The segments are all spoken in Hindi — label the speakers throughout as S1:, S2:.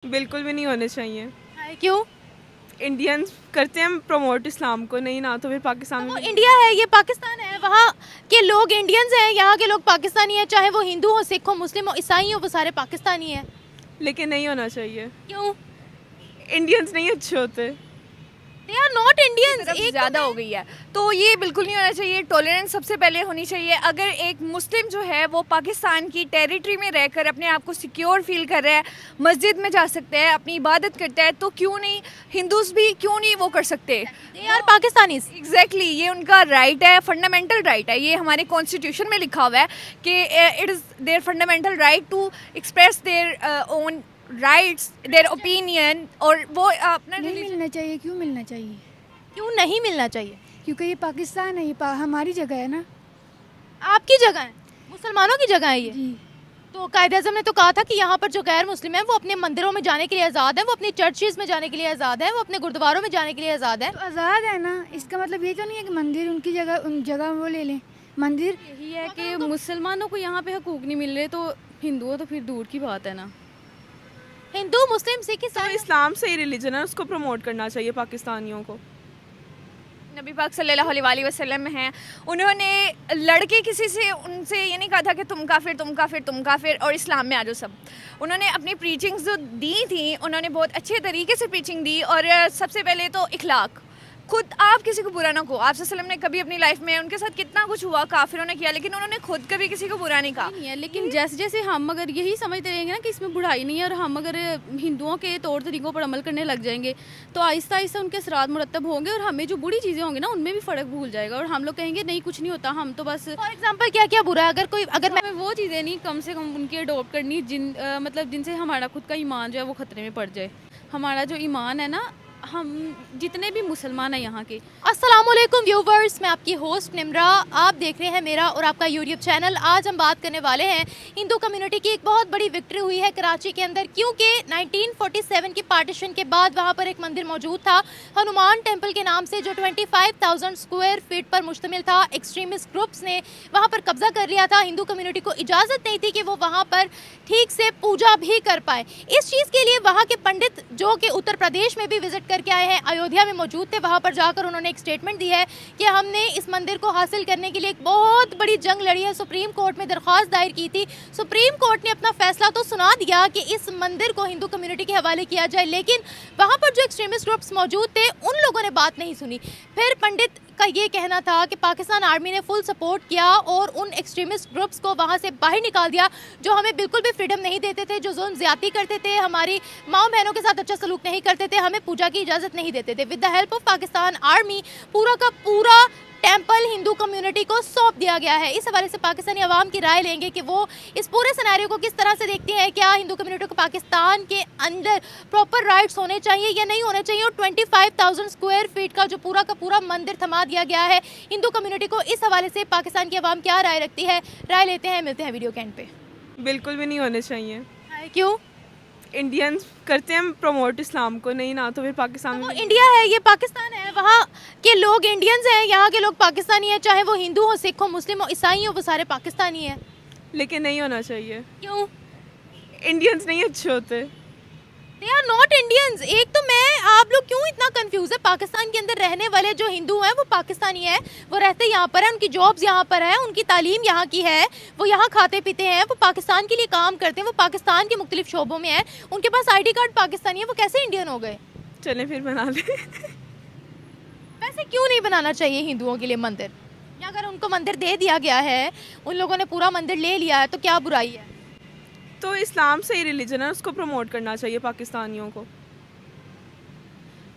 S1: बिल्कुल भी नहीं होने चाहिए।
S2: क्यों?
S1: इंडियंस करते हैं प्रमोट इस्लाम को, नहीं ना तो फिर पाकिस्तान
S2: वो
S1: में
S2: इंडिया है, ये पाकिस्तान है, वहाँ के लोग इंडियंस हैं, यहाँ के लोग पाकिस्तानी हैं, चाहे वो हिंदू हो, सिख हो, मुस्लिम हो, ईसाई हो, वो सारे पाकिस्तानी हैं।
S1: लेकिन नहीं होना चाहिए।
S2: क्यों?
S1: इंडियंस नहीं अच्छे होते।
S2: They are not Indians.
S3: तरफ
S2: एक
S3: ज़्यादा हो गई है, तो ये बिल्कुल नहीं होना चाहिए। टॉलरेंस सबसे पहले होनी चाहिए। अगर एक मुस्लिम जो है वो पाकिस्तान की टेरिटरी में रहकर अपने आप को सिक्योर फील कर रहा है, मस्जिद में जा सकते हैं, अपनी इबादत करता है, तो क्यों नहीं हिंदूज भी क्यों नहीं वो कर सकते?
S2: They are Pakistanis.
S3: एग्जैक्टली ये उनका राइट है, फंडामेंटल राइट है। ये हमारे कॉन्स्टिट्यूशन में लिखा हुआ है कि it is their fundamental right to express their own rights, their opinion, और वो अपना
S4: नहीं मिलना चाहिए। क्यों मिलना चाहिए?
S2: क्यों नहीं मिलना चाहिए?
S4: क्योंकि ये पाकिस्तान है, ये हमारी जगह है ना।
S2: आपकी जगह है, मुसलमानों की जगह है ये।
S4: जी
S2: तो कायदे आज़म ने तो कहा था कि यहाँ पर जो गैर मुस्लिम है वो अपने मंदिरों में जाने के लिए आज़ाद है, वो अपनी चर्चेज में जाने के लिए आज़ाद है, वो अपने गुरुद्वारों में जाने के लिए आज़ाद है।
S4: तो आज़ाद है ना, इसका मतलब ये तो नहीं है कि मंदिर उनकी जगह, उन जगह वो ले लें मंदिर।
S5: यही है कि मुसलमानों को यहाँ पे हकूक नहीं मिल रहे, तो हिंदुओं तो फिर दूर की बात है ना।
S2: हिंदू, मुस्लिम, सिख,
S1: तो
S2: ईसाई।
S1: इस्लाम सही रिलीजन है, उसको प्रमोट करना चाहिए पाकिस्तानियों को।
S3: नबी पाक सल्लल्लाहु अलैहि वसल्लम हैं, उन्होंने लड़के किसी से उनसे ये नहीं कहा था कि तुम काफिर, तुम काफिर, तुम काफिर और इस्लाम में आ जाओ सब। उन्होंने अपनी प्रीचिंग्स जो दी थी, उन्होंने बहुत अच्छे तरीके से प्रीचिंग दी। और सबसे पहले तो इखलाक, खुद आप किसी को बुरा ना कहो। आप सल्लल्लाहु अलैहि वसल्लम ने कभी अपनी लाइफ में, उनके साथ कितना कुछ हुआ, काफिरों ने किया, लेकिन उन्होंने खुद कभी किसी को बुरा नहीं कहा।
S5: नहीं है, लेकिन जैसे जैसे हम अगर यही समझते रहेंगे ना कि इसमें बुराई नहीं है, और हम अगर हिंदुओं के तौर तरीकों पर अमल करने लग जाएंगे, तो आहिस्ता आहिस्ता उनके असरात मुरतब होंगे, और हमें जो बुरी चीज़ें होंगी ना उनमें भी फ़र्क भूल जाएगा, और हम लोग कहेंगे नहीं कुछ नहीं होता, हम तो बस।
S2: फॉर एग्जाम्पल क्या क्या बुरा है? अगर मैं
S5: हमें वो चीज़ें नहीं, कम से कम उनकी अडोप्ट करनी मतलब जिनसे हमारा खुद का ईमान जो है वो ख़तरे में पड़ जाए। हमारा जो ईमान है ना, हम जितने भी मुसलमान हैं यहाँ के।
S2: अस्सलामुअलैकुम व्यूवर्स, मैं आपकी होस्ट निम्रा, आप देख रहे हैं मेरा और आपका यूट्यूब चैनल। आज हम बात करने वाले हैं हिंदू कम्युनिटी की एक बहुत बड़ी विक्ट्री हुई है कराची के अंदर, क्योंकि 1947 की पार्टीशन के बाद वहाँ पर एक मंदिर मौजूद था हनुमान टेम्पल के नाम से, जो 25,000 स्क्वायर फीट पर मुश्तमिल था। एक्सट्रीमिस्ट ग्रुप्स ने वहाँ पर कब्जा कर लिया था। हिंदू कम्युनिटी को इजाज़त नहीं थी कि वो वहाँ पर ठीक से पूजा भी कर पाए। इस चीज़ के लिए वहाँ के पंडित, जो कि उत्तर प्रदेश में भी विजिट करके आए हैं, अयोध्या में मौजूद थे, वहाँ पर जाकर उन्होंने एक स्टेटमेंट दी है कि हमने इस मंदिर को हासिल करने के लिए एक बहुत बड़ी जंग लड़ी है, सुप्रीम कोर्ट में दरख्वास्त दायर की थी। सुप्रीम कोर्ट ने अपना फैसला तो सुना दिया कि इस मंदिर को हिंदू कम्युनिटी के हवाले किया जाए, लेकिन वहाँ पर जो एक्सट्रीमिस्ट ग्रुप्स मौजूद थे उन लोगों ने बात नहीं सुनी। फिर पंडित का ये कहना था कि पाकिस्तान आर्मी ने फुल सपोर्ट किया और उन एक्सट्रीमिस्ट ग्रुप्स को वहाँ से बाहर निकाल दिया, जो हमें बिल्कुल भी फ्रीडम नहीं देते थे, जो जुल्म ज्यादती करते थे, हमारी माँ बहनों के साथ अच्छा सलूक नहीं करते थे, हमें पूजा की इजाज़त नहीं देते थे। With the help of Pakistan army पूरा का पूरा टेम्पल हिंदू कम्युनिटी को सौंप दिया गया है। इस हवाले से पाकिस्तानी अवाम की राय लेंगे कि वो इस पूरे सिनेरियो को किस तरह से देखती हैं। क्या हिंदू कम्युनिटी को पाकिस्तान के अंदर प्रॉपर राइट्स होने चाहिए या नहीं होने चाहिए? और 25,000 स्क्वायर फीट का जो पूरा का पूरा मंदिर थमा दिया गया है हिंदू कम्युनिटी को, इस हवाले से पाकिस्तान की अवाम क्या राय रखती है, राय लेते हैं, मिलते हैं वीडियो के एंड पे।
S1: बिल्कुल भी नहीं होने चाहिए।
S2: क्यों?
S1: इंडियंस करते हैं प्रमोट इस्लाम को, नहीं ना तो फिर पाकिस्तान
S2: वो
S1: में
S2: इंडिया है, ये पाकिस्तान है, वहाँ के लोग इंडियंस हैं, यहाँ के लोग पाकिस्तानी हैं, चाहे वो हिंदू हो, सिख हो, मुस्लिम हो, ईसाई हो, वो सारे पाकिस्तानी हैं।
S1: लेकिन नहीं होना चाहिए।
S2: क्यों?
S1: इंडियंस नहीं अच्छे होते।
S2: They are not Indians. एक तो आप लोग क्यों इतना कंफ्यूज है? पाकिस्तान के अंदर रहने वाले जो हिंदू हैं वो पाकिस्तानी हैं, वो रहते यहाँ पर हैं, उनकी जॉब्स यहाँ पर हैं, उनकी तालीम यहाँ की है, वो यहाँ खाते पीते हैं, वो पाकिस्तान के लिए काम करते हैं, वो पाकिस्तान के मुख्तलिफ शोबों में हैं, उनके पास ID कार्ड पाकिस्तानी है, वो कैसे इंडियन हो गए?
S1: चलें फिर बना लें।
S2: वैसे क्यों नहीं बनाना चाहिए हिंदुओं के लिए मंदिर? या अगर उनको मंदिर दे दिया गया है, उन लोगों ने पूरा मंदिर ले लिया है, तो क्या बुराई है?
S1: तो इस्लाम सही रिलीजन है, उसको प्रमोट करना चाहिए पाकिस्तानियों को।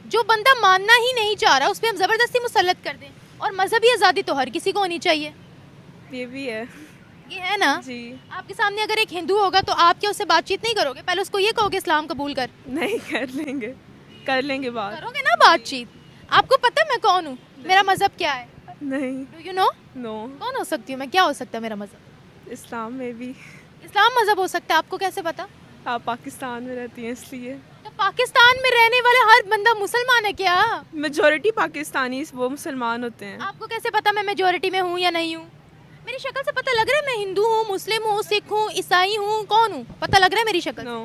S2: जो बंदा मानना ही नहीं चाह रहा उस पर हम ज़बरदस्ती मुसल्लत कर दें, और मजहबी आज़ादी तो हर किसी को होनी चाहिए।
S1: ये भी है।
S2: ये है ना?
S1: जी
S2: आपके सामने अगर एक हिंदू होगा तो आप क्या उससे बातचीत नहीं करोगे? पहले उसको ये कहोगे इस्लाम कबूल कर।
S1: नहीं, कर लेंगे बात।
S2: करोगे ना बातचीत? आपको पता है मैं कौन हूँ, मेरा मजहब क्या है?
S1: नहीं।
S2: Do you know?
S1: नो।
S2: कौन हो सकती हूँ मैं? क्या हो सकता है मेरा मजहब?
S1: इस्लाम में भी।
S2: इस्लाम मजहब हो सकता है, आपको कैसे पता?
S1: आप पाकिस्तान में रहती हैं इसलिए।
S2: तो पाकिस्तान में रहने वाले हर बंदा मुसलमान है क्या?
S1: मेजोरिटी पाकिस्तानी वो मुसलमान होते हैं।
S2: आपको कैसे पता मैं मेजोरिटी में हूँ या नहीं हूँ? मेरी शक्ल से पता लग रहा है मैं हिंदू हूँ, मुस्लिम हूँ, सिख हूँ, ईसाई हूँ, कौन हूँ? पता लग रहा है मेरी शक्ल?
S1: नो।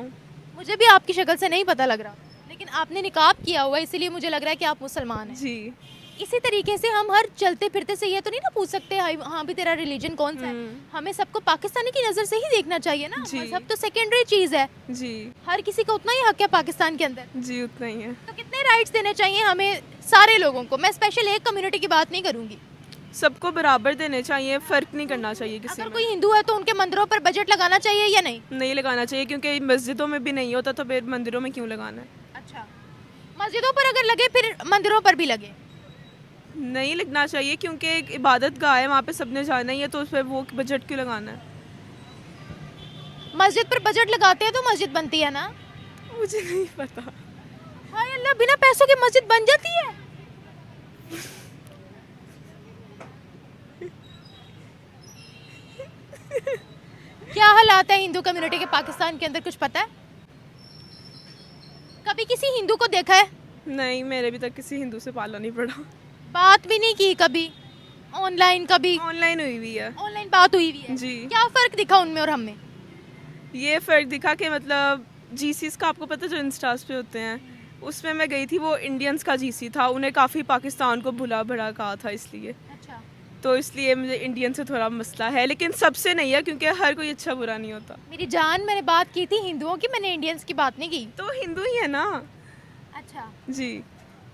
S2: मुझे भी आपकी शक्ल से नहीं पता लग रहा, लेकिन आपने निकाब किया हुआ है इसीलिए मुझे लग रहा है कि आप मुसलमान हैं।
S1: जी।
S2: इसी तरीके से हम हर चलते फिरते से ये तो नहीं ना पूछ सकते हाँ भी तेरा रिलीजन कौन सा है। हमें सबको पाकिस्तानी की नज़र से ही देखना चाहिए ना,
S1: जी।
S2: मजहब तो सेकेंडरी चीज़ है।
S1: जी।
S2: हर किसी का उतना ही हक है पाकिस्तान के अंदर।
S1: जी उतना ही है।
S2: तो कितने राइट्स देने चाहिए हमें सारे लोगों को? मैं स्पेशल एक कम्युनिटी की बात नहीं करूंगी,
S1: सबको बराबर देने चाहिए, फ़र्क नहीं करना चाहिए किसी
S2: अगर
S1: में।
S2: कोई हिंदू है तो उनके मंदिरों पर बजट लगाना चाहिए या नहीं?
S1: नहीं लगाना चाहिए, क्योंकि मस्जिदों में भी नहीं होता तो फिर मंदिरों में क्यों लगाना है।
S2: अच्छा, मस्जिदों पर अगर लगे फिर मंदिरों पर भी लगे?
S1: नहीं लगना चाहिए, क्योंकि एक इबादत गाह है, वहाँ पे सबने जाना ही है, तो उस पर वो बजट क्यों लगाना है।
S2: मस्जिद पर बजट लगाते हैं तो मस्जिद बनती है ना?
S1: मुझे नहीं पता।
S2: हाय अल्लाह, बिना पैसों के मस्जिद बन जाती है? क्या हालात है हिंदू कम्युनिटी के पाकिस्तान के अंदर, कुछ पता है? कभी किसी हिंदू को देखा है?
S1: नहीं, मेरे भी तक किसी हिंदू से पाला नहीं पड़ा।
S2: बात भी नहीं की कभी? ऑनलाइन कभी?
S1: ऑनलाइन हुई हुई है।
S2: ऑनलाइन बात हुई हुई है?
S1: जी।
S2: क्या फर्क दिखा उनमें और हमें?
S1: ये फ़र्क दिखा कि मतलब जीसीस का आपको पता है, जो इंस्टास पे होते हैं, उसमें मैं गई थी, वो इंडियंस का जीसी था, उन्हें काफ़ी पाकिस्तान को भुला भड़ा कहा था, इसलिए
S2: अच्छा,
S1: तो इसलिए मुझे इंडियन से थोड़ा मसला है, लेकिन सबसे नहीं है, क्योंकि हर कोई अच्छा बुरा नहीं होता।
S2: मेरी जान, मैंने बात की थी हिंदुओं की, मैंने इंडियंस की बात नहीं की।
S1: तो हिंदू ही है ना।
S2: अच्छा,
S1: जी।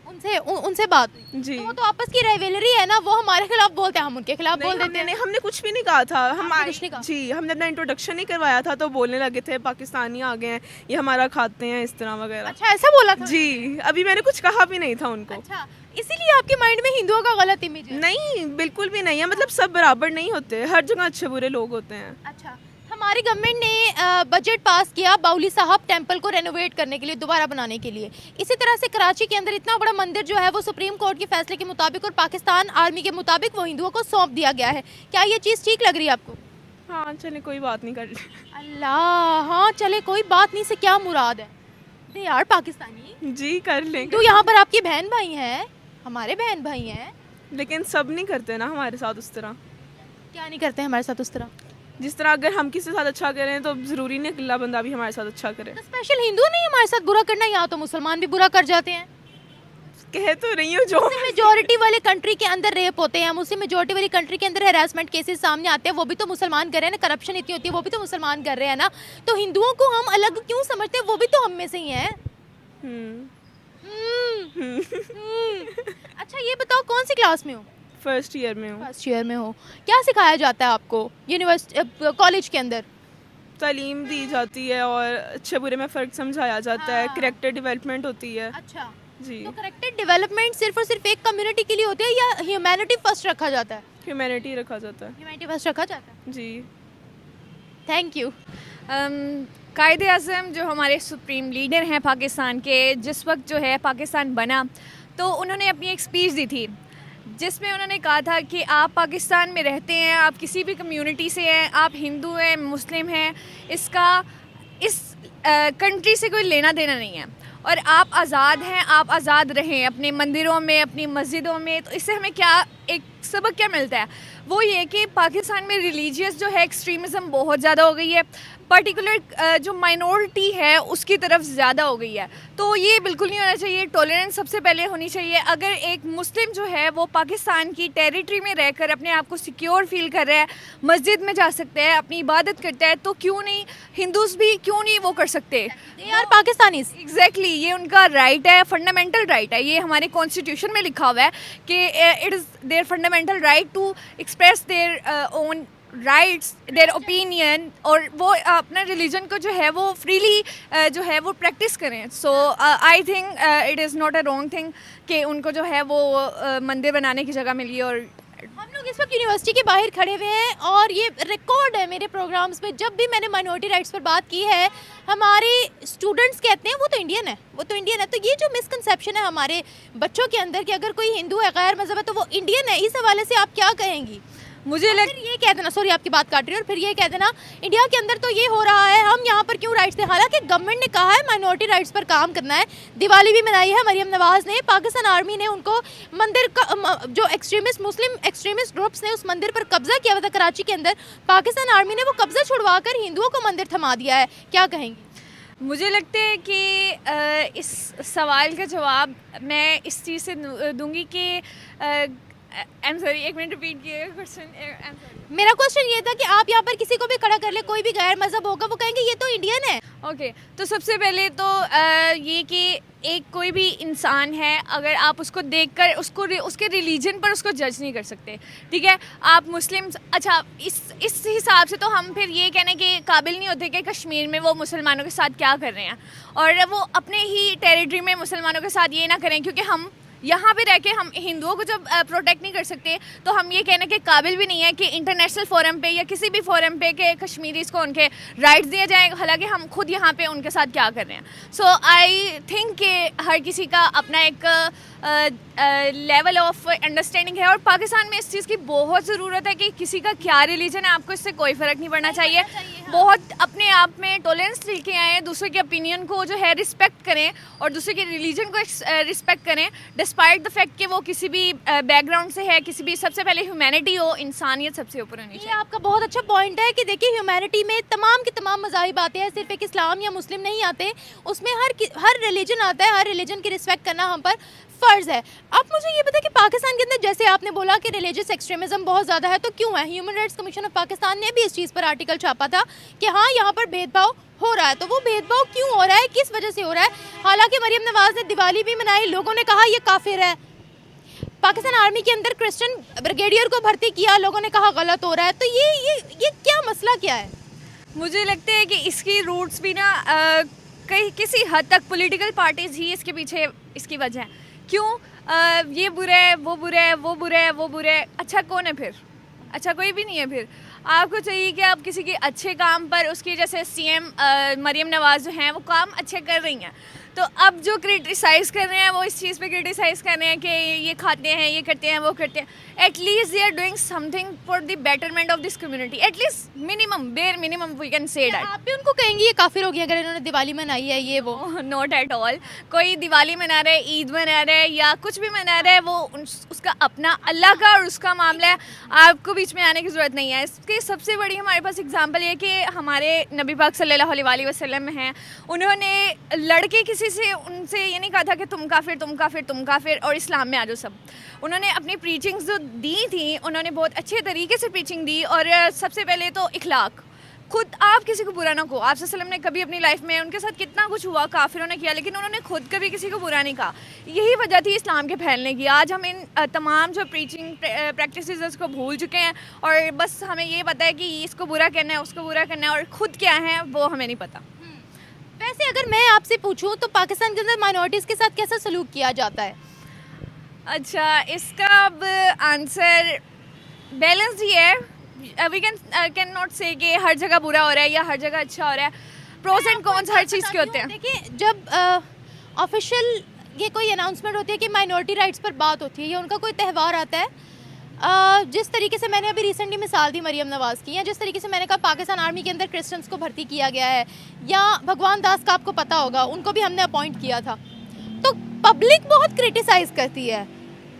S2: उनसे बात हुई
S1: जी।
S2: तो वो तो आपस की राइवलरी है ना, वो हमारे खिलाफ बोलते हैं, हम उनके खिलाफ बोल देते हैं।
S1: हमने कुछ भी नहीं कहा था। हम
S2: आपने कुछ नहीं कहा?
S1: जी, हमने अपना इंट्रोडक्शन नहीं करवाया था, तो बोलने लगे थे पाकिस्तानी आ गए हैं, ये हमारा खाते हैं, इस तरह वगैरह।
S2: अच्छा, ऐसा बोला था?
S1: जी, अभी मैंने कुछ कहा भी नहीं था उनको।
S2: अच्छा, इसीलिए आपके माइंड में हिंदुओं का गलत इमेज है?
S1: नहीं, बिल्कुल भी नहीं है, मतलब सब बराबर नहीं होते, हर जगह अच्छे बुरे लोग होते हैं।
S2: अच्छा, हमारी गवर्नमेंट ने बजट पास किया बाउली साहब टेंपल को रेनोवेट करने के लिए, दोबारा बनाने के लिए। इसी तरह से कराची के अंदर इतना बड़ा मंदिर जो है वो सुप्रीम कोर्ट के फैसले के मुताबिक और पाकिस्तान आर्मी के मुताबिक वो हिंदुओं को सौंप दिया गया है। क्या ये चीज़ ठीक लग रही है आपको?
S1: हाँ चले, कोई बात नहीं कर।
S2: अल्लाह, हाँ चले कोई बात नहीं से क्या मुराद है? दे यार पाकिस्तानी
S1: जी कर लेंगे,
S2: तो यहाँ पर आपकी बहन भाई हैं, हमारे बहन भाई हैं।
S1: लेकिन सब नहीं करते ना हमारे साथ उस तरह।
S2: क्या नहीं करते हमारे साथ उस तरह?
S1: जिस तरह अगर हम किसी के साथ अच्छा करें तो ज़रूरी नहीं अगला बंदा भी हमारे साथ अच्छा करे।
S2: तो स्पेशल हिंदू नहीं हमारे साथ बुरा करना, यहाँ तो मुसलमान भी बुरा कर जाते हैं।
S1: कह तो रही हूँ, जो
S2: मेजोरिटी वाले कंट्री के अंदर रेप होते हैं, मुस्लिम मेजोरिटी वाली कंट्री के अंदर हैरेसमेंट केसेस सामने आते हैं, वो भी तो मुसलमान कर रहे हैं ना। करप्शन इतनी होती है, वो भी तो मुसलमान कर रहे हैं ना। तो हिंदुओं को हम अलग क्यों समझते हैं? वो भी तो हम में से ही हैं। अच्छा ये बताओ, कौन सी क्लास में हो?
S1: फर्स्ट ईयर में हूँ।
S2: फर्स्ट ईयर में हो। क्या सिखाया जाता है आपको यूनिवर्सिटी कॉलेज के अंदर?
S1: तालीम दी जाती है और अच्छे बुरे में फ़र्क समझाया जाता है,
S2: हाँ।
S1: करैक्टर डेवलपमेंट होती है।
S2: अच्छा,
S1: जी।
S2: तो करेक्टेड डेवलपमेंट सिर्फ और सिर्फ एक कम्युनिटी के लिए होती है या ह्यूमैनिटी फर्स्ट रखा जाता है?
S1: ह्यूमैनिटी रखा जाता है।
S2: ह्यूमैनिटी फर्स्ट रखा जाता है।
S1: जी।
S2: Thank you.
S3: कायदे आज़म जो हमारे सुप्रीम लीडर हैं पाकिस्तान के, जिस वक्त जो है पाकिस्तान बना, तो उन्होंने अपनी एक स्पीच दी थी जिसमें उन्होंने कहा था कि आप पाकिस्तान में रहते हैं, आप किसी भी कम्युनिटी से हैं, आप हिंदू हैं, मुस्लिम हैं, इसका इस कंट्री से कोई लेना देना नहीं है और आप आज़ाद हैं, आप आज़ाद रहें अपने मंदिरों में, अपनी मस्जिदों में। तो इससे हमें क्या एक सबक क्या मिलता है? वो ये कि पाकिस्तान में रिलीजियस जो है एक्सट्रीमिज़म बहुत ज़्यादा हो गई है, पर्टिकुलर जो माइनॉरिटी है उसकी तरफ ज़्यादा हो गई है। तो ये बिल्कुल नहीं होना चाहिए। टॉलरेंस सबसे पहले होनी चाहिए। अगर एक मुस्लिम जो है वो पाकिस्तान की टेरिटरी में रहकर अपने आप को सिक्योर फील कर रहा है, मस्जिद में जा सकता है, अपनी इबादत करता है, तो क्यों नहीं हिंदूज़ भी क्यों नहीं वो कर सकते?
S2: यार पाकिस्तानी
S3: एग्जैक्टली ये उनका राइट है, फंडामेंटल राइट है। ये हमारे कॉन्स्टिट्यूशन में लिखा हुआ है कि it is their fundamental right to express their own rights, their opinion, और वो अपना रिलीजन को जो है वो फ्रीली जो है वो प्रैक्टिस करें। So I think it is not a wrong thing कि उनको जो है वो मंदिर बनाने की जगह मिली। और
S2: हम लोग इस वक्त यूनिवर्सिटी के बाहर खड़े हुए हैं और ये रिकॉर्ड है मेरे प्रोग्राम्स में, जब भी मैंने माइनॉरिटी राइट्स पर बात की है हमारे स्टूडेंट्स कहते हैं वो तो इंडियन है, वो तो इंडियन है। तो ये जो मिसकंसेप्शन है हमारे बच्चों के अंदर कि अगर कोई हिंदू है, गैर मज़हब है, तो वो इंडियन है, इस हवाले से आप क्या कहेंगी?
S3: मुझे
S2: फिर ये कह देना, सॉरी आपकी बात काट रही हूँ, और फिर ये कह देना इंडिया के अंदर तो ये हो रहा है, हम यहाँ पर क्यों राइट्स दें? हालांकि गवर्नमेंट ने कहा है माइनॉरिटी राइट्स पर काम करना है। दिवाली भी मनाई है मरियम नवाज़ ने, पाकिस्तान आर्मी ने उनको मंदिर का जो एक्सट्रीमिस्ट मुस्लिम एक्सट्रीमिस्ट ग्रुप्स ने उस मंदिर पर कब्जा किया हुआ था कराची के अंदर, पाकिस्तान आर्मी ने वो कब्जा छुड़वा कर हिंदुओं को मंदिर थमा दिया है। क्या कहेंगी?
S3: मुझे लगता है कि इस सवाल का जवाब मैं इस चीज़ से दूंगी कि आई एम सॉरी, एक मिनट रिपीट किए क्वेश्चन।
S2: मेरा क्वेश्चन ये था कि आप यहाँ पर किसी को भी खड़ा कर ले, कोई भी गैर मजहब होगा, वो कहेंगे ये तो इंडियन है।
S3: ओके तो सबसे पहले तो ये कि एक कोई भी इंसान है, अगर आप उसको देखकर उसके रिलीजन पर उसको जज नहीं कर सकते, ठीक है। आप मुस्लिम, अच्छा इस हिसाब से तो हम फिर ये कहने के काबिल नहीं होते कि कश्मीर में वो मुसलमानों के साथ क्या कर रहे हैं, और वो अपने ही टेरिटरी में मुसलमानों के साथ ये ना करें, क्योंकि हम यहाँ पे रह के हम हिंदुओं को जब प्रोटेक्ट नहीं कर सकते तो हम ये कहने के काबिल भी नहीं है कि इंटरनेशनल फोरम पे या किसी भी फोरम पे के कश्मीरीज़ को उनके राइट्स दिए जाएँ, हालांकि हम खुद यहाँ पे उनके साथ क्या कर रहे हैं। सो आई थिंक कि हर किसी का अपना एक लेवल ऑफ अंडरस्टैंडिंग है, और पाकिस्तान में इस चीज़ की बहुत ज़रूरत है कि किसी का क्या रिलीजन है आपको इससे कोई फ़र्क नहीं पड़ना चाहिए। बहुत अपने आप में टॉलरेंस लेके आए, दूसरे के ओपिनियन को जो है रिस्पेक्ट करें और दूसरे के रिलीजन को रिस्पेक्ट करें, डिस्पाइट द फैक्ट कि वो किसी भी बैकग्राउंड से है, किसी भी, सबसे पहले ह्यूमैनिटी हो, इंसानियत सबसे ऊपर होनी चाहिए।
S2: ये आपका बहुत अच्छा पॉइंट है कि देखिए ह्यूमैनिटी में तमाम की तमाम मज़ाहिब आते हैं, सिर्फ एक इस्लाम या मुस्लिम नहीं आते, उसमें हर रिलीजन आता है, हर रिलीजन की रिस्पेक्ट करना हम पर फ़र्ज़ है। अब मुझे ये पता है कि पाकिस्तान के अंदर जैसे आपने बोला कि रिलीजियस एक्सट्रीमिज़म बहुत ज़्यादा है, तो क्यों है? Human rights commission of Pakistan ने भी इस चीज़ पर आर्टिकल छापा था कि हाँ यहाँ पर भेदभाव हो रहा है, तो वो भेदभाव क्यों हो रहा है, किस वजह से हो रहा है? हालांकि मरियम नवाज़ ने दिवाली भी मनाई, लोगों ने कहा ये काफिर है। पाकिस्तान आर्मी के अंदर क्रिश्चियन ब्रिगेडियर को भर्ती किया, लोगों ने कहा गलत हो रहा है, तो ये क्या मसला क्या है?
S3: मुझे लगता है कि इसकी रूट्स भी ना कहीं किसी हद तक पॉलिटिकल पार्टीज ही इसके पीछे इसकी वजह है। क्यों? ये बुरा है, वो बुरा है, वो बुरा है, वो बुरा है, अच्छा कौन है फिर? अच्छा कोई भी नहीं है। फिर आपको चाहिए कि आप किसी के अच्छे काम पर, उसकी जैसे सीएम मरियम नवाज़ जो हैं वो काम अच्छे कर रही हैं, तो अब जो क्रिटिसाइज़ कर रहे हैं वो इस चीज़ पे क्रिटिसाइज़ कर रहे हैं कि ये खाते हैं, ये करते हैं, वो करते हैं। At least they are doing something for the betterment of this community, at least minimum, bare minimum we can say that.
S2: आप भी उनको कहेंगे ये काफिर हो गया अगर इन्होंने दिवाली मनाई है ये वो?
S3: Not at all. कोई दिवाली मना रहा है, ईद मना रहा है या कुछ भी मना रहा है, वो उसका अपना अल्लाह का और उसका मामला है, आपको बीच में आने की ज़रूरत नहीं है। इसकी सबसे बड़ी हमारे पास एग्जांपल ये कि हमारे नबी पाक सल्लल्लाहु अलैहि वसल्लम हैं, उन्होंने लड़के किसी से उनसे ये नहीं कहा था कि तुम काफिर, तुम काफिर, तुम काफिर और इस्लाम में आ जाओ सब। उन्होंने अपनी प्रीचिंग्स जो दी थी, उन्होंने बहुत अच्छे तरीके से प्रीचिंग दी, और सबसे पहले तो इखलाक, खुद आप किसी को बुरा ना कहो। आप सल्लम ने कभी अपनी लाइफ में, उनके साथ कितना कुछ हुआ, काफिरों ने किया, लेकिन उन्होंने खुद कभी किसी को बुरा नहीं कहा। यही वजह थी इस्लाम के फैलने की। आज हम इन तमाम जो प्रीचिंग प्रैक्टिसेस उसको भूल चुके हैं, और बस हमें ये पता है कि इसको बुरा करना है, उसको बुरा करना है, और खुद क्या है वो हमें नहीं पता।
S2: वैसे अगर मैं आपसे पूछूं तो पाकिस्तान के अंदर माइनॉरिटीज़ के साथ कैसा सलूक किया जाता है?
S3: अच्छा, इसका अब आंसर बैलेंस ही है। वी कैन नॉट से कि हर जगह बुरा हो रहा है या हर जगह अच्छा हो रहा है। प्रोज एंड कॉन्स हर चीज़ के होते हैं।
S2: देखिए जब ऑफिशियल ये कोई अनाउंसमेंट होती है कि माइनॉरिटी राइट्स पर बात होती है या उनका कोई त्यौहार आता है, जिस तरीके से मैंने अभी रिसेंटली मिसाल दी मरियम नवाज़ की, या जिस तरीके से मैंने कहा पाकिस्तान आर्मी के अंदर क्रिश्चियंस को भर्ती किया गया है, या भगवान दास का आपको पता होगा उनको भी हमने अपॉइंट किया था, तो पब्लिक बहुत क्रिटिसाइज़ करती है।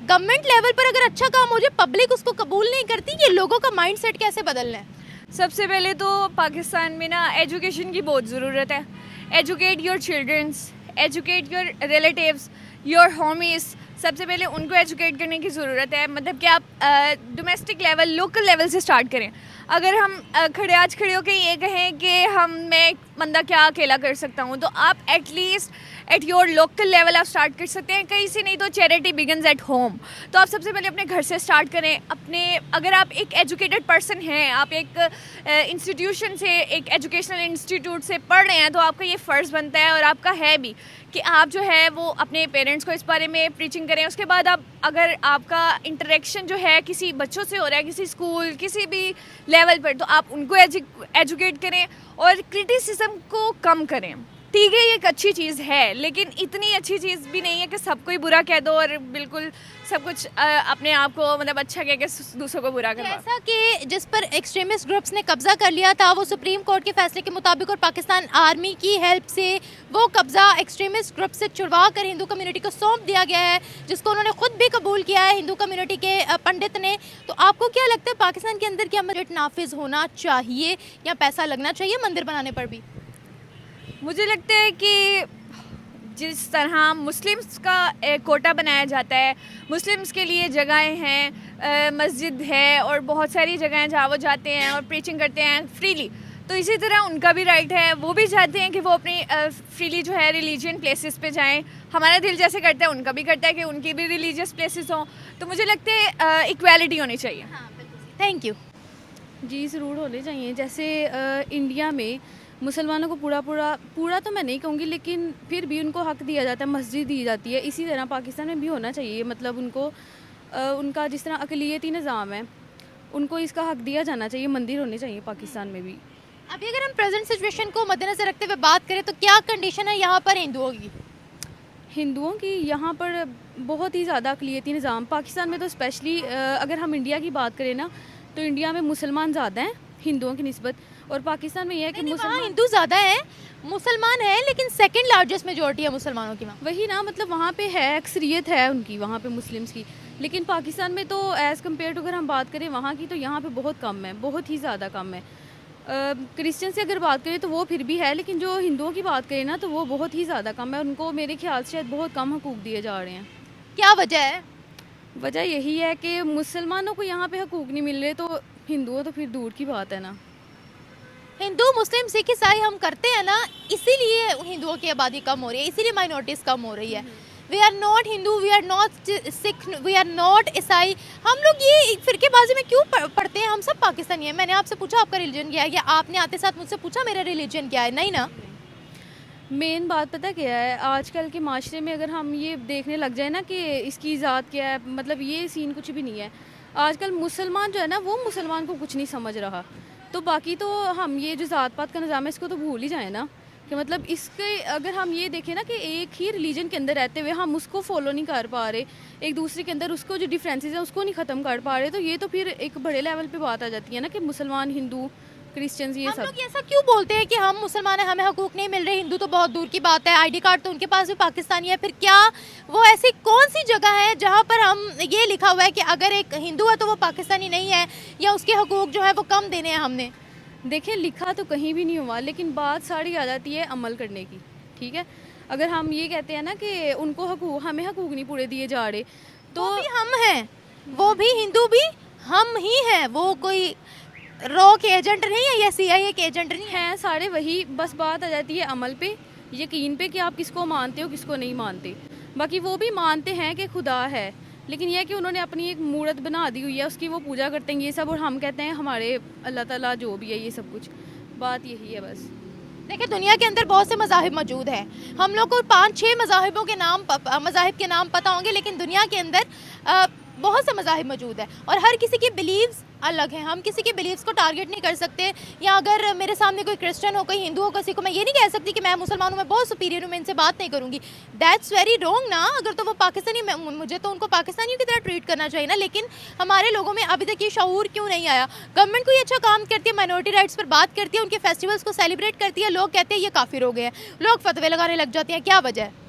S2: गवर्नमेंट लेवल पर अगर अच्छा काम हो जाए पब्लिक उसको कबूल नहीं करती। ये लोगों का माइंडसेट कैसे बदलना है?
S3: सबसे पहले तो पाकिस्तान में ना एजुकेशन की बहुत ज़रूरत है। Educate your childrens, educate your relatives, your homies, सबसे पहले उनको एजुकेट करने की ज़रूरत है। मतलब कि आप डोमेस्टिक लेवल, लोकल लेवल से स्टार्ट करें। अगर हम खड़े होकर ये कहें कि मैं बंदा क्या अकेला कर सकता हूँ, तो आप at least at your local level आप स्टार्ट कर सकते हैं। कहीं से नहीं तो चैरिटी बिगन्स एट होम। तो आप सबसे पहले अपने घर से स्टार्ट करें। अगर आप एक एजुकेटेड पर्सन हैं, आप एक इंस्टीट्यूशन से, एक एजुकेशनल इंस्टीट्यूट से पढ़ रहे हैं, तो आपका ये फ़र्ज़ बनता है, और आपका है भी, कि आप जो है वो अपने पेरेंट्स को इस बारे में प्रीचिंग करें। उसके बाद अगर आपका इंटरेक्शन जो है किसी बच्चों से हो रहा है, किसी स्कूल, किसी भी लेवल पर, तो आप उनको एजुकेट करें और क्रिटिसिज्म को कम करें। ठीक है, ये एक अच्छी चीज़ है, लेकिन इतनी अच्छी चीज़ भी नहीं है कि सबको ही बुरा कह दो और बिल्कुल सब कुछ अपने आप को मतलब अच्छा कह के दूसरों को बुरा करवा।
S2: जैसा कि जिस पर एक्सट्रीमिस्ट ग्रुप्स ने कब्जा कर लिया था, वो सुप्रीम कोर्ट के फैसले के मुताबिक और पाकिस्तान आर्मी की हेल्प से वो कब्जा एक्सट्रीमिस्ट ग्रुप से छुड़वा कर हिंदू कम्युनिटी को सौंप दिया गया है, जिसको उन्होंने खुद भी कबूल किया है हिंदू कम्युनिटी के पंडित ने। तो आपको क्या लगता है पाकिस्तान के अंदर क्या बजट नाफिज होना चाहिए या पैसा लगना चाहिए मंदिर बनाने पर भी?
S3: मुझे लगता है कि जिस तरह मुस्लिम्स का एक कोटा बनाया जाता है, मुस्लिम्स के लिए जगहें हैं, मस्जिद है और बहुत सारी जगहें हैं जहाँ वो जाते हैं और प्रीचिंग करते हैं फ्रीली, तो इसी तरह उनका भी राइट है, वो भी चाहते हैं कि वो अपनी फ्रीली जो है रिलीजियन प्लेसेस पे जाएं। हमारा दिल जैसे करता है उनका भी करता है कि उनकी भी रिलीजियस प्लेसेस हों, तो मुझे लगता है इक्वालिटी होनी चाहिए।
S2: Thank you.
S5: जी ज़रूर होने चाहिए। जैसे इंडिया में मुसलमानों को पूरा तो मैं नहीं कहूँगी, लेकिन फिर भी उनको हक दिया जाता है, मस्जिद दी जाती है। इसी तरह पाकिस्तान में भी होना चाहिए। मतलब उनको उनका जिस तरह अक़लियती निज़ाम है, उनको इसका हक दिया जाना चाहिए। मंदिर होने चाहिए पाकिस्तान में भी।
S2: अभी अगर हम प्रेजेंट सिचुएशन को मद्देनजर रखते हुए बात करें तो क्या कंडीशन है यहाँ पर हिंदुओं की यहाँ पर बहुत ही ज़्यादा अक़लियती निज़ाम। पाकिस्तान में तो स्पेशली अगर हम इंडिया की बात करें ना, तो इंडिया में मुसलमान ज़्यादा हैं हिंदुओं की निस्बत, और पाकिस्तान में यह है कि मुसलमान हिंदू ज़्यादा है, मुसलमान है, लेकिन सेकंड लार्जेस्ट मेजॉरिटी है मुसलमानों की वहाँ।
S5: वही ना, मतलब वहाँ पे है, अक्सरियत है उनकी वहाँ पे मुस्लिम्स की। लेकिन पाकिस्तान में तो एज़ कम्पेयर टू अगर हम बात करें वहाँ की, तो यहाँ पे बहुत कम है, बहुत ही ज़्यादा कम है। क्रिश्चियन से अगर बात करें तो वो फिर भी है, लेकिन जो हिंदुओं की बात करें ना, तो वो बहुत ही ज़्यादा कम है। उनको मेरे ख्याल से शायद बहुत कम हकूक़ दिए जा रहे हैं।
S2: क्या वजह है?
S5: वजह यही है कि मुसलमानों को यहाँ पे हकूक़ नहीं मिल रहे, तो हिंदुओं तो फिर दूर की बात है ना।
S2: हिंदू मुस्लिम सिख ईसाई हम करते हैं ना, इसीलिए हिंदुओं की आबादी कम हो रही है, इसीलिए माइनॉरिटीज़ कम हो रही है। We are not Hindu, we are not Sikh, we are not ईसाई। हम लोग ये फिरकेबाजी में क्यों पढ़ते हैं? हम सब पाकिस्तानी हैं। मैंने आपसे पूछा आपका रिलीजन क्या है, या आपने आते साथ मुझसे पूछा मेरा रिलीजन क्या है? नहीं ना।
S5: मेन बात पता क्या है, आजकल के माशरे में अगर हम ये देखने लग जाए ना कि इसकी ज़ात क्या है, मतलब ये सीन कुछ भी नहीं है। आजकल मुसलमान जो है ना, वो मुसलमान को कुछ नहीं समझ रहा। तो बाकी तो हम ये जो ज़ात पात का निज़ाम है, इसको तो भूल ही जाए ना, कि मतलब इसके अगर हम ये देखें ना कि एक ही रिलीजन के अंदर रहते हुए हम उसको फॉलो नहीं कर पा रहे, एक दूसरे के अंदर उसको जो डिफरेंसेस हैं उसको नहीं ख़त्म कर पा रहे, तो ये तो फिर एक बड़े लेवल पे बात आ जाती है ना कि मुसलमान, हिंदू, क्रिश्चियंस, ये
S2: हम
S5: सब।
S2: लोग ऐसा क्यों बोलते हैं कि हम मुसलमान हैं, हमें हकूक़ नहीं मिल रहे? हिंदू तो बहुत दूर की बात है, आईडी कार्ड तो उनके पास भी पाकिस्तानी है। फिर क्या वो ऐसी कौन सी जगह है जहाँ पर हम ये लिखा हुआ है कि अगर एक हिंदू है तो वो पाकिस्तानी नहीं है, या उसके हकूक़ जो है वो कम देने हैं हमने?
S5: देखिए, लिखा तो कहीं भी नहीं हुआ, लेकिन बात सारी आ जाती है अमल करने की। ठीक है, अगर हम ये कहते हैं ना कि उनको हकूक़, हमें हकूक़ नहीं पूरे दिए जा रहे, तो
S2: वो भी हम हैं, वो भी हिंदू भी हम ही हैं। वो कोई रॉ के एजेंट नहीं है या CIA के एजेंट नहीं है।
S5: हैं सारे वही। बस बात आ जाती है अमल पे, यकीन पे, कि आप किसको मानते हो किसको नहीं मानते। बाकी वो भी मानते हैं कि खुदा है, लेकिन यह कि उन्होंने अपनी एक मूर्त बना दी हुई है, उसकी वो पूजा करते हैं ये सब, और हम कहते हैं हमारे अल्लाह ताला जो भी है ये सब कुछ। बात यही है बस।
S2: देखिए, दुनिया के अंदर बहुत से मज़ाहिब मौजूद हैं। हम लोग को 5-6 मज़ाहिबों के नाम मज़ाहिब के नाम पता होंगे, लेकिन दुनिया के अंदर बहुत से मज़ाहिब मौजूद है और हर किसी की बिलीव्स अलग हैं। हम किसी के बिलीव्स को टारगेट नहीं कर सकते, या अगर मेरे सामने कोई क्रिश्चियन हो, कोई हिंदू हो, किसी को मैं ये नहीं कह सकती कि मैं मुसलमान हूँ, मैं बहुत सुपीरियर हूँ, मैं इनसे बात नहीं करूँगी। दैट्स वेरी रॉन्ग ना। अगर तो वो पाकिस्तानी, मुझे तो उनको पाकिस्तानियों की तरह ट्रीट करना चाहिए ना। लेकिन हमारे लोगों में अभी तक ये शऊर क्यों नहीं आया? गवर्नमेंट कोई अच्छा काम करती है, माइनॉरिटी राइट्स पर बात करती है, उनके फेस्टिवल्स को सेलिब्रेट करती है, लोग कहते हैं ये काफिर हो गए हैं, लोग फतवे लगाने लग जाते हैं। क्या वजह है?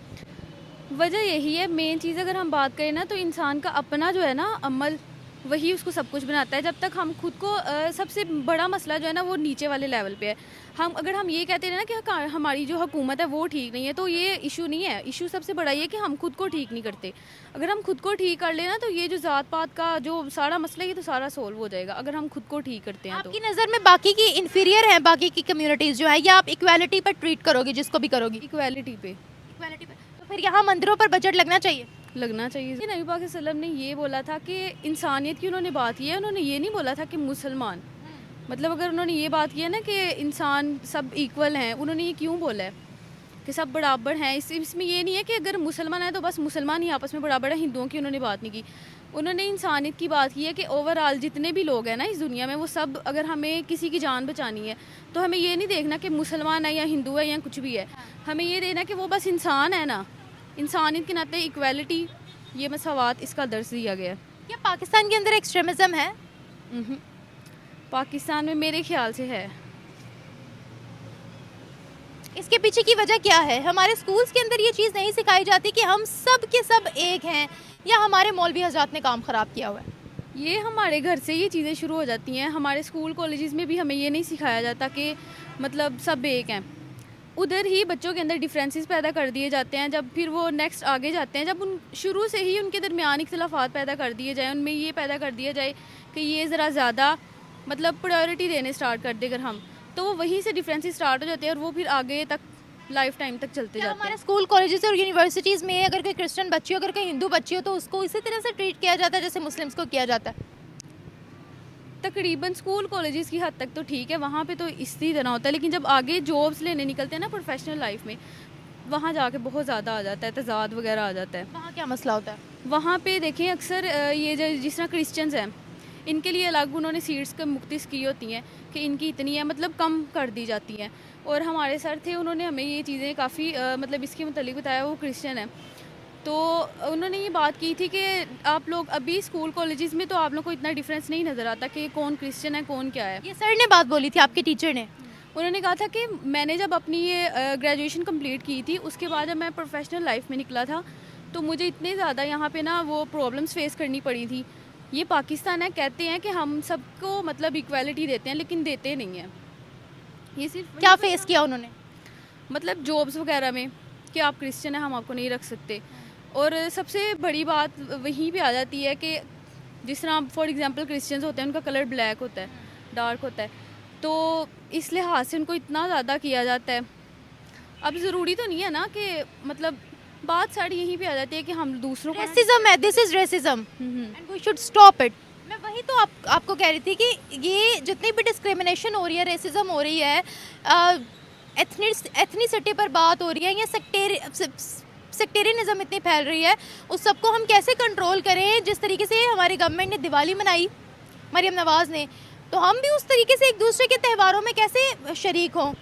S5: वजह यही है, मेन चीज़ अगर हम बात करें ना, तो इंसान का अपना जो है ना अमल, वही उसको सब कुछ बनाता है। जब तक हम खुद को सबसे बड़ा मसला जो है ना वो नीचे वाले लेवल पे है। अगर हम ये कहते हैं ना कि हमारी जो हुकूमत है वो ठीक नहीं है, तो ये इशू नहीं है। इशू सबसे बड़ा ये कि हम खुद को ठीक नहीं करते। अगर हम खुद को ठीक कर लेना, तो ये जो ज़ात पात का जो सारा मसला है ये तो सारा सोल्व हो जाएगा, अगर हम खुद को ठीक करते हैं।
S2: आपकी नज़र में बाकी की इन्फीरियर हैं, बाकी की कम्युनिटीज़ जो है, या आप इक्वालिटी पर ट्रीट करोगे जिसको भी करोगी?
S5: इक्वालिटी पे।
S2: इक्वालिटी पर। तो फिर यहाँ मंदिरों पर बजट लगना चाहिए?
S5: लगना चाहिए। नबी पाक सल्लल्लाहु अलैहि वसल्लम ने ये बोला था कि इंसानियत की उन्होंने बात की है, उन्होंने ये नहीं बोला था कि मुसलमान। मतलब अगर उन्होंने ये बात की है ना कि इंसान सब इक्वल हैं, उन्होंने ये क्यों बोला है कि सब बराबर हैं? इसमें ये नहीं है कि अगर मुसलमान है तो बस मुसलमान ही आपस में बराबर है, हिंदुओं की उन्होंने बात नहीं की। उन्होंने इंसानियत की बात की है कि ओवरऑल जितने भी लोग हैं ना इस दुनिया में, वो सब, अगर हमें किसी की जान बचानी है तो हमें ये नहीं देखना कि मुसलमान है या हिंदू है या कुछ भी है। हमें ये देखना कि वो बस इंसान है ना, इंसानियत के नाते इक्वालिटी, ये मसावात, इसका दर्ज दिया गया है।
S2: क्या पाकिस्तान के अंदर एक्सट्रीमिज़म है?
S5: पाकिस्तान में मेरे ख्याल से है।
S2: इसके पीछे की वजह क्या है? हमारे स्कूल्स के अंदर ये चीज़ नहीं सिखाई जाती कि हम सब के सब एक हैं, या हमारे मौलवी हज़रात ने काम ख़राब किया हुआ है?
S5: ये हमारे घर से ये चीज़ें शुरू हो जाती हैं। हमारे स्कूल कॉलेजेस में भी हमें ये नहीं सिखाया जाता कि मतलब सब एक हैं। उधर ही बच्चों के अंदर डिफरेंसेस पैदा कर दिए जाते हैं। जब फिर वो नेक्स्ट आगे जाते हैं, जब उन शुरू से ही उनके दरमियान इख्तिलाफात पैदा कर दिए जाए, उनमें ये पैदा कर दिया जाए कि ये ज़रा ज़्यादा मतलब प्रायोरिटी देने स्टार्ट कर दे अगर हम, तो वो वहीं से डिफरेंसेस स्टार्ट हो जाते हैं और वो फिर आगे तक लाइफ टाइम तक चलते
S2: क्या
S5: जाते
S2: हमारे
S5: हैं।
S2: स्कूल कॉलेजेस और यूनिवर्सिटीज़ में अगर कोई क्रिश्चियन बच्ची हो, अगर कोई हिंदू बच्ची हो, तो उसको इसी तरह से ट्रीट किया जाता है जैसे मुस्लिम्स को किया जाता है?
S5: तकरीबन स्कूल कॉलेजेस की हद तक तो ठीक है, वहाँ पे तो इसी तरह होता है, लेकिन जब आगे जॉब्स लेने निकलते हैं ना प्रोफेशनल लाइफ में, वहाँ जाके बहुत ज़्यादा आ जाता है, तज़ाद वगैरह आ जाता है।
S2: वहाँ क्या मसला होता है?
S5: वहाँ पे देखें अक्सर ये जो जिस तरह क्रिश्चियंस हैं, इनके लिए अलग उन्होंने सीट्स का मुख्तस की होती हैं कि इनकी इतनी है, मतलब कम कर दी जाती हैं। और हमारे सर थे, उन्होंने हमें ये चीज़ें काफ़ी मतलब इसके मुतालिक बताया, वो क्रिश्चियन है, तो उन्होंने ये बात की थी कि आप लोग अभी स्कूल कॉलेजेस में तो आप लोग को इतना डिफरेंस नहीं नज़र आता कि कौन क्रिश्चियन है कौन क्या है।
S2: ये सर ने बात बोली थी, आपके टीचर ने?
S5: उन्होंने कहा था कि मैंने जब अपनी ये ग्रेजुएशन कंप्लीट की थी, उसके बाद जब मैं प्रोफेशनल लाइफ में निकला था, तो मुझे इतने ज़्यादा यहाँ पे ना वो प्रॉब्लम्स फेस करनी पड़ी थी। ये पाकिस्तान है, कहते हैं कि हम सबको मतलब इक्वालिटी देते हैं, लेकिन देते नहीं हैं। ये सिर्फ
S2: क्या फेस किया उन्होंने?
S5: मतलब जॉब्स वगैरह में कि आप क्रिश्चियन हैं, हम आपको नहीं रख सकते। और सबसे बड़ी बात वहीं पे आ जाती है कि जिस तरह फॉर एग्जांपल क्रिश्चियंस होते हैं, उनका कलर ब्लैक होता है, डार्क होता है, तो इस लिहाज से उनको इतना ज़्यादा किया जाता है। अब ज़रूरी तो नहीं है ना कि मतलब बात सारी यहीं पे आ जाती है कि हम दूसरों को
S2: रेसिज्म है, this is racism and we should stop it. मैं वही तो आपको कह रही थी कि ये जितनी भी डिस्क्रिमिनेशन हो रही है, रेसिज्म हो रही है, एथनिसिटी पर बात हो रही है, या सेक्टेरियनिज्म इतनी फैल रही है, उस सबको हम कैसे कंट्रोल करें? जिस तरीके से हमारी गवर्नमेंट ने दिवाली मनाई, मरियम नवाज़ ने, तो हम भी उस तरीके से एक दूसरे के त्योहारों में कैसे शरीक हों?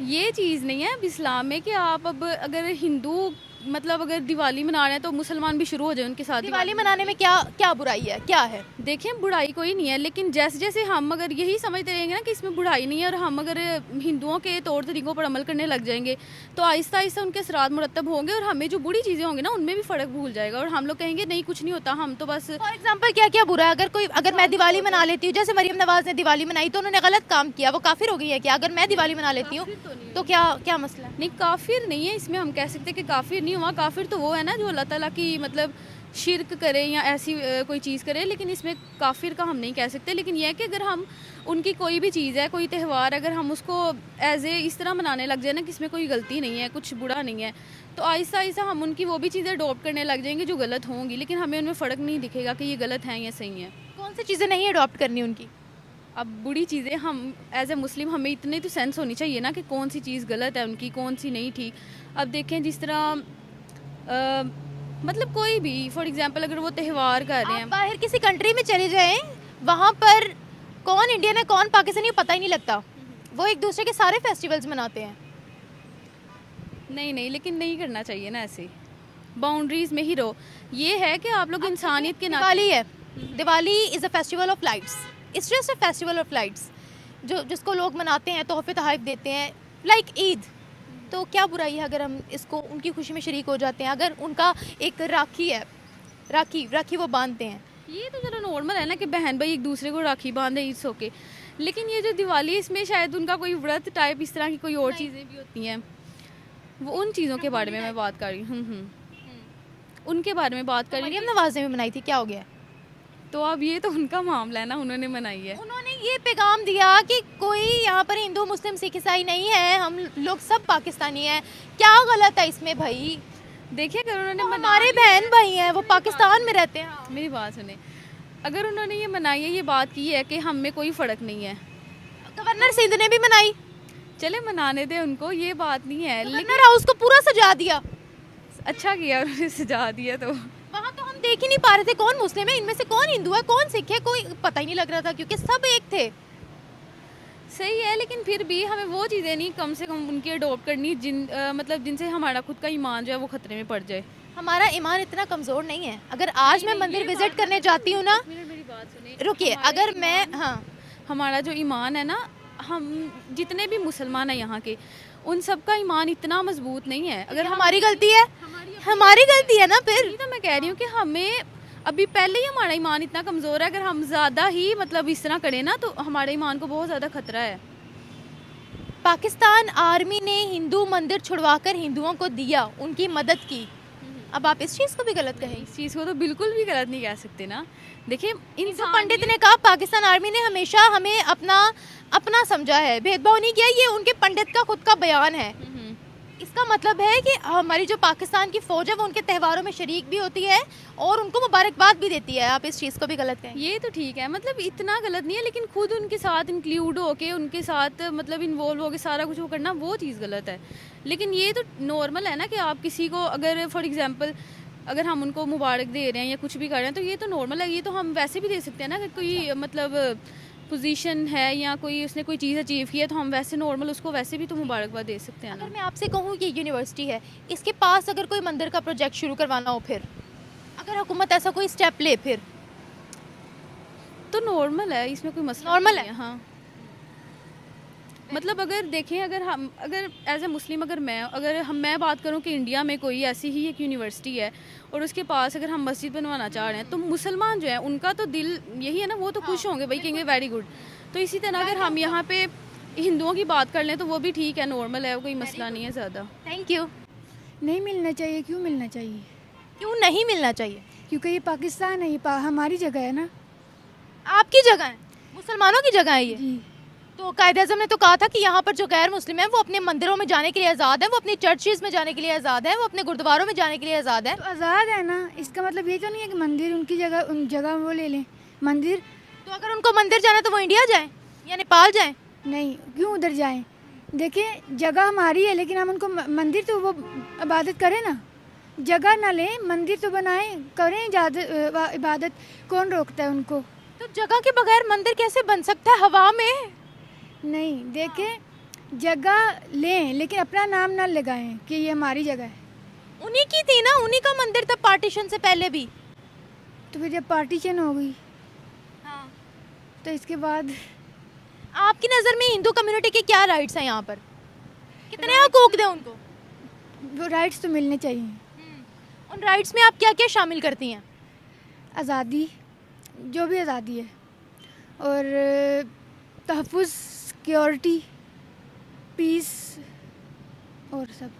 S5: ये चीज़ नहीं है अब इस्लाम में कि आप अब अगर हिंदू मतलब अगर दिवाली मना रहे हैं तो मुसलमान भी शुरू हो जाए उनके साथ
S2: दिवाली मनाने में क्या बुराई है, क्या है?
S5: देखें बुराई कोई नहीं है, लेकिन जैसे जैसे हम अगर यही समझते रहेंगे ना कि इसमें बुराई नहीं है, और हम अगर हिंदुओं के तौर तरीक़ों पर अमल करने लग जाएंगे, तो आहिस्ता आहिस्ता उनके असरात मुरतब होंगे और हमें जो बुरी चीज़ें होंगी ना उनमें भी फ़र्क भूल जाएगा, और हम लोग कहेंगे नहीं कुछ नहीं होता, हम तो बस।
S2: फॉर एग्जाम्पल क्या क्या बुरा है? अगर मैं दिवाली मना लेती हूँ, जैसे मरियम नवाज़ ने दिवाली मनाई, तो उन्होंने गलत काम किया, वो काफिर हो गई है क्या? अगर मैं दिवाली मना लेती हूँ तो क्या मसला है?
S5: नहीं, काफिर नहीं है, इसमें हम कह सकते हैं कि काफिर नहीं हुआ। काफिर तो वो है ना जो अल्लाह ताला की मतलब शिरक करे या ऐसी कोई चीज़ करे, लेकिन इसमें काफिर का हम नहीं कह सकते। लेकिन यह है कि अगर हम उनकी कोई भी चीज़ है, कोई त्यौहार, अगर हम उसको एज ए इस तरह मनाने लग जाए ना कि इसमें कोई गलती नहीं है, कुछ बुरा नहीं है, तो आहिस्ता आहिस्ता हम उनकी वो भी चीज़ें अडॉप्ट करने लग जाएंगे जो गलत होंगी, लेकिन हमें उनमें फ़र्क नहीं दिखेगा कि ये गलत हैं या सही है।
S2: कौन सी चीज़ें नहीं अडॉप्ट करनी उनकी?
S5: अब बुरी चीज़ें हम एज ए मुस्लिम हमें इतनी तो सेंस होनी चाहिए ना कि कौन सी चीज़ गलत है उनकी, कौन सी नहीं ठीक। अब देखें जिस तरह मतलब कोई भी फॉर एग्जांपल अगर वो त्यौहार कर रहे
S2: आप
S5: हैं,
S2: बाहर किसी कंट्री में चले जाएं, वहाँ पर कौन इंडियन है कौन पाकिस्तानी है पता ही नहीं लगता, वो एक दूसरे के सारे फेस्टिवल्स मनाते हैं।
S5: नहीं, लेकिन नहीं करना चाहिए ना, ऐसे बाउंड्रीज में ही रहो। ये है कि आप लोग इंसानियत के नाते।
S2: दिवाली है, Diwali is a festival of lights, it's just a festival of lights, जिसको लोग मनाते हैं, तोहफे तोहफ़ देते हैं, लाइक ईद। तो क्या बुराई है अगर हम इसको उनकी खुशी में शरीक हो जाते हैं? अगर उनका एक राखी है, राखी वो बांधते हैं,
S5: ये तो चलो नॉर्मल है ना कि बहन भाई एक दूसरे को राखी बांधे, इट्स ओके। लेकिन ये जो दिवाली, इसमें शायद उनका कोई व्रत टाइप इस तरह की कोई और चीज़ें भी होती हैं, वो उन चीज़ों के बारे में मैं बात कर रही हूँ। उनके बारे में बात कर रही
S2: मरियम नवाज़ ने भी मनाई थी, क्या हो गया?
S5: तो अब ये तो उनका मामला है ना, उन्होंने मनाई है।
S2: उन्होंने ये पैगाम दिया कि कोई यहाँ पर हिंदू मुस्लिम सिख ईसाई नहीं है, हम लोग सब पाकिस्तानी हैं। क्या गलत है इसमें भाई?
S5: देखिए अगर उन्होंने
S2: हमारे बहन भाई हैं, वो पाकिस्तान में रहते हैं।
S5: मेरी बात सुने, अगर उन्होंने ये मनाई है, ये बात की है कि हम में कोई फ़र्क नहीं है,
S2: गवर्नर सिंध ने भी मनाई,
S5: चले मनाने दे उनको, ये बात नहीं है। लेकिन
S2: गवर्नर हाउस को पूरा सजा दिया,
S5: अच्छा किया उन्होंने सजा दिया। तो
S2: वहाँ तो हम देख ही नहीं पा रहे थे कौन मुस्लिम है, इनमें से कौन हिंदू है कौन सिख है, कोई पता ही नहीं लग रहा था क्योंकि सब एक थे।
S5: सही है, लेकिन फिर भी हमें वो चीज़ें नहीं कम से कम उनकी अडॉप्ट करनी मतलब जिनसे हमारा खुद का ईमान जो है वो ख़तरे में पड़ जाए।
S2: हमारा ईमान इतना कमज़ोर नहीं है। अगर आज मैं मंदिर विजिट करने जाती हूँ ना,
S5: मेरी बात सुनिए,
S2: रुकिए, अगर मैं, हाँ,
S5: हमारा जो ईमान है ना, हम जितने भी मुसलमान हैं यहाँ के, उन सब का ईमान इतना मजबूत नहीं है। अगर
S2: हमारी गलती है, हमारी गलती है ना फिर।
S5: तो मैं कह रही हूँ कि हमें अभी पहले ही हमारा ईमान इतना कमज़ोर है, अगर हम ज़्यादा ही मतलब इस तरह करें ना तो हमारे ईमान को बहुत ज़्यादा खतरा है।
S2: पाकिस्तान आर्मी ने हिंदू मंदिर छुड़वाकर हिंदुओं को दिया, उनकी मदद की, अब आप इस चीज़ को भी गलत कहें?
S5: इस चीज़ को तो बिल्कुल भी गलत नहीं कह सकते ना। देखिए
S2: हिंदू
S5: इंसान
S2: पंडित ने कहा पाकिस्तान आर्मी ने हमेशा हमें अपना समझा है, भेदभाव नहीं किया, ये उनके पंडित का खुद का बयान है। इसका मतलब है कि हमारी जो पाकिस्तान की फ़ौज है वो उनके त्योहारों में शरीक भी होती है और उनको मुबारकबाद भी देती है। आप इस चीज़ को भी गलत कहें?
S5: ये तो ठीक है, मतलब इतना गलत नहीं है, लेकिन खुद उनके साथ इंक्लूड होके उनके साथ मतलब इन्वॉल्व होके सारा कुछ वो करना वो चीज़ गलत है। लेकिन ये तो नॉर्मल है ना कि आप किसी को अगर फॉर एग्जांपल अगर हम उनको मुबारक दे रहे हैं या कुछ भी कर रहे हैं तो ये तो नॉर्मल है। ये तो हम वैसे भी दे सकते हैं ना कि कोई मतलब पोजीशन है या कोई उसने कोई चीज़ अचीव की है तो हम वैसे नॉर्मल उसको वैसे भी तो मुबारकबाद दे सकते हैं ना।
S2: अगर मैं आपसे कहूँ ये यूनिवर्सिटी है, इसके पास अगर कोई मंदिर का प्रोजेक्ट शुरू करवाना हो, फिर अगर हुकूमत ऐसा कोई स्टेप ले फिर
S5: तो नॉर्मल है, इसमें कोई मसला
S2: नॉर्मल
S5: नहीं
S2: है?
S5: हाँ, मतलब अगर देखें अगर एज ए मुस्लिम मैं बात करूं कि इंडिया में कोई ऐसी ही एक यूनिवर्सिटी है और उसके पास अगर हम मस्जिद बनवाना चाह रहे हैं तो मुसलमान जो है उनका तो दिल यही है ना, वो तो खुश होंगे भाई, कहेंगे वेरी गुड। तो इसी तरह अगर हम यहाँ पे हिंदुओं की बात कर लें तो वो भी ठीक है, नॉर्मल है, कोई मसला नहीं है ज़्यादा।
S2: Thank you.
S4: नहीं मिलना चाहिए, क्यों मिलना चाहिए?
S2: क्यों नहीं मिलना चाहिए?
S4: क्योंकि ये पाकिस्तान है, ये हमारी जगह है ना।
S2: आपकी जगह है, मुसलमानों की जगह है ये।
S4: जी
S2: तो कायदे आज़म ने तो कहा था कि यहाँ पर जो गैर मुस्लिम है वो अपने मंदिरों में जाने के लिए आज़ाद है, वो अपनी चर्चेज़ में जाने के लिए आज़ाद है, वो अपने गुरुद्वारों में जाने के लिए आज़ाद है।
S4: तो आज़ाद है ना, इसका मतलब ये तो नहीं है कि मंदिर उनकी जगह, उन जगह वो ले लें मंदिर।
S2: तो अगर उनको मंदिर जाना है तो वो इंडिया जाएं या नेपाल जाएं?
S4: नहीं, क्यों उधर जाएं? देखिए जगह हमारी है लेकिन हम उनको मंदिर तो वो इबादत करें ना, जगह ना लें, मंदिर तो बनाएं, करें इबादत, कौन रोकता है उनको?
S2: तो जगह के बगैर मंदिर कैसे बन सकता है हवा में?
S4: नहीं, देखें जगह लें लेकिन अपना नाम ना लगाएं कि ये हमारी जगह है।
S2: उन्हीं की थी ना, उन्हीं का मंदिर था पार्टीशन से पहले भी।
S4: तो फिर जब पार्टीशन हो गई
S2: हाँ।
S4: तो इसके बाद
S2: आपकी नज़र में हिंदू कम्युनिटी के क्या राइट्स हैं यहाँ पर? कितने हकूक दें उनको?
S4: वो राइट्स तो मिलने चाहिए।
S2: उन राइट्स में आप क्या क्या शामिल करती हैं?
S4: आज़ादी, जो भी आज़ादी है, और तहफ़्फ़ुज़, सिक्योरिटी, पीस और सब।